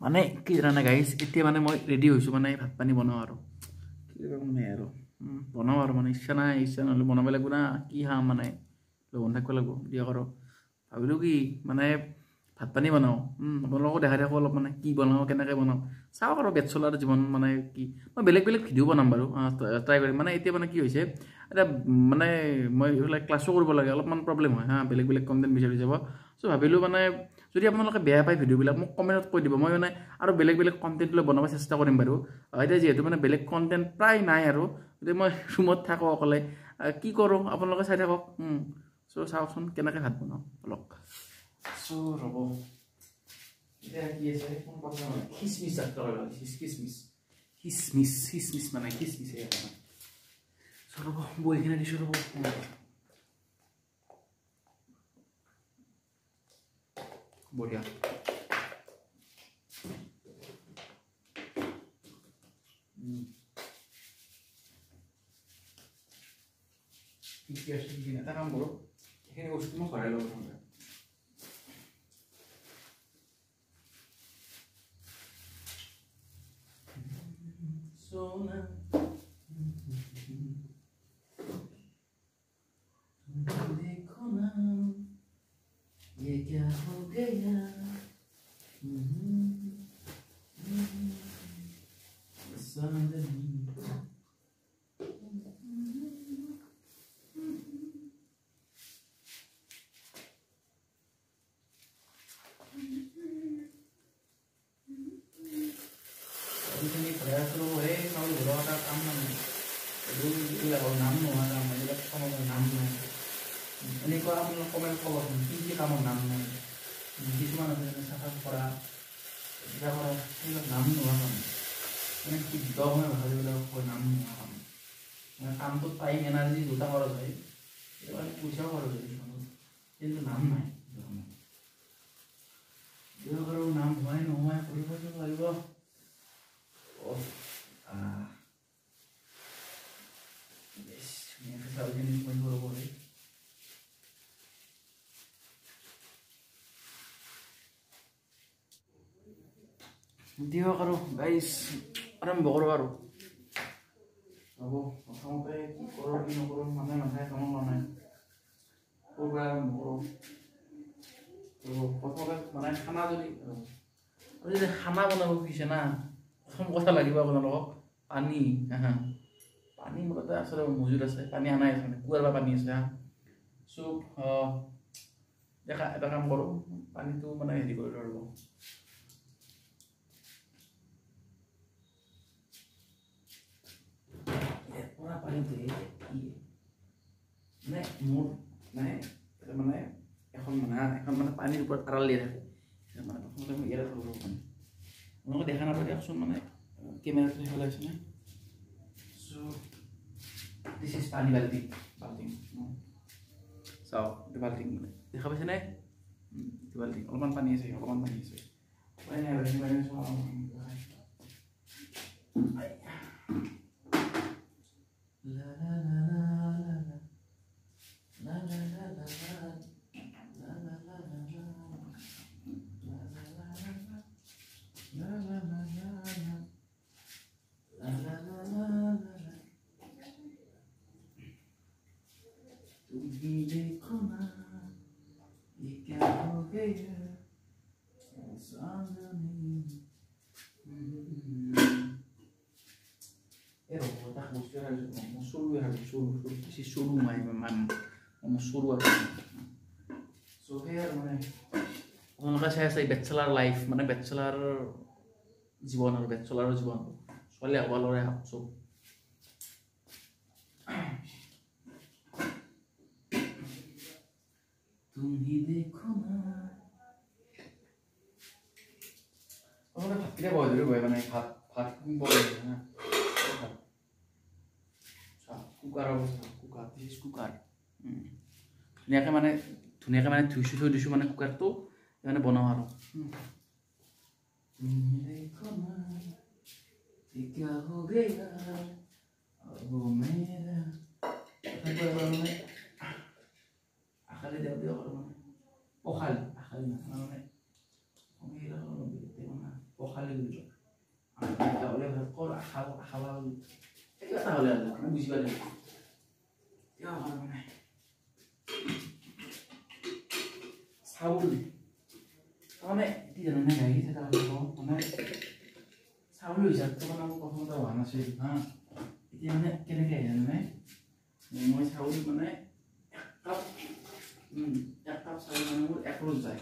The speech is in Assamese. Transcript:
মানে কি জানা গাইজ এতিয়া মানে মই ৰেডি হৈছোঁ মানে ভাত পানী বনাওঁ আৰু কি মানে আৰু বনাওঁ আৰু মানে ইচ্ছা নহ'লে বনাব লাগিব না কি খাম মানে লগন থাকিব লাগিব দিয়ক আৰু ভাবিলোঁ কি মানে ভাত পানী বনাওঁ আপোনালোকো দেখাই থাকোঁ অলপ মানে কি বনাওঁ কেনেকৈ বনাওঁ চাওক আৰু বেচেলাৰ জীৱন মানে কি মই বেলেগ বেলেগ ভিডিঅ' বনাম বাৰু ট্ৰাই কৰিম মানে এতিয়া মানে কি হৈছে এতিয়া মানে মই এইবিলাক ক্লাছো কৰিব লাগে অলপমান প্ৰব্লেম হয় বেলেগ বেলেগ কণ্টেণ্ট বিচাৰি যাব চ' ভাবিলোঁ মানে যদি আপোনালোকে বেয়া পায় ভিডিঅ'বিলাক মোক কমেণ্টত কৈ দিব মই মানে আৰু বেলেগ বেলেগ কণ্টেণ্ট লৈ বনাব চেষ্টা কৰিম বাৰু এতিয়া যিহেতু মানে বেলেগ কণ্টেণ্ট প্ৰায় নাই আৰু যদি মই ৰুমত থাকোঁ অকলে কি কৰোঁ আপোনালোকে চাই থাকক চ' চাওকচোন কেনেকৈ ভাত বনাওঁ অলপ চ' ৰ'ব এতিয়া কি আছে খিচমিচ খিচমিচ মানে খিচমিচ চ' ৰ'ব বহিখিনি দিছোঁ ৰ'ব বঢ়িয়া এটা কাম কৰোঁ এইখিনি বস্তু মই ভৰাই ল'ব প্ৰথমতে सोना देखो ना ये क्या हो गया নাম নোহোৱা কাম এইবিলাক কামৰ নাম নাই এনেকুৱা আপোনালোক কমেণ্ট ক'বচোন কি কি কামৰ নাম নাই কিছুমান আছে চাফা কৰা কিবা কৰা সেইবিলাক নাম নোহোৱা কাম মানে শুদ্ধ সময় ভাষাবিলাক নাম নোহোৱা কাম মানে কামটোত টাইম এনাৰ্জি দুটা খৰচ হয় সেইটো মানে পইচাও খৰচ হয় কিন্তু নাম নাই আৰু নাম হোৱাই নোহোৱাই কৰিব লাগিব দিয়ক আৰু গাইজ আৰম্ভ কৰোঁ আৰু হ'ব প্ৰথমতে কি কৰোঁ কি নকৰোঁ মানে মাথাই কাম কৰা নাই ক'ৰ পৰা আৰম্ভ কৰোঁ প্ৰথমতে মানে খানা যদি খানা বনাব খুজিছে না প্ৰথম কথা লাগিব আপোনালোকক পানী পানী মূলতে আচলতে মজুত আছে পানী আনাই আছে মানে কুঁৱাৰ পৰা পানী আছে চ' এটা কাম কৰোঁ পানীটো মানে হেৰি কৰি ল'ব পানীটো মানে মোৰ মানে মানে এখন মানে পানীৰ ওপৰত আড়াল দিয়া থাকে মানে প্ৰথমতে মই ইয়াতে থ'ব পানী আপোনালোকে দেখা নাপায় দিয়কচোন মানে কেমেৰাটো সেইফালে আছে নে চ' দিছ ইজ পানী বাল্টিং চাওক এইটো বাল্টিং মানে দেখা পাইছেনে এইটো বাল্টিং অলপমান পানী আছে देखो ना ये क्या हो गया বেচেলাৰ লাইফ মানে বেচেলাৰ জীৱন আৰু বেচেলাৰৰ জীৱন ছোৱালী হওক ল'ৰাই হওক চব তুমি দেখো না ভাতকেইটা বহাই ধৰি বহে মানে ভাত কুকাৰ অৱস্থা কুকাৰ ধুনীয়াকৈ মানে ধুইছোঁ থৈ দিছোঁ মানে কুকাৰটো মানে বনাওঁ আৰু আখালি দিয়ক আৰু মানে পখালি মানে পখালি বুলি কয় গাঁৱলীয়া ভাষাত কৰ আশা কিবা এটা হ'লে আৰু আমি বুজি পালে মানে চাউল মানে কি জানানে গাড়ী এটা মানে চাউল হিচাপটো মানে মোৰ প্ৰথমতে হোৱা নাছিল হা এতিয়া মানে কেনেকৈ জানানে মই চাউল মানে এক কাপ চাউল মানে মোৰ 1 ৰ'জ যায়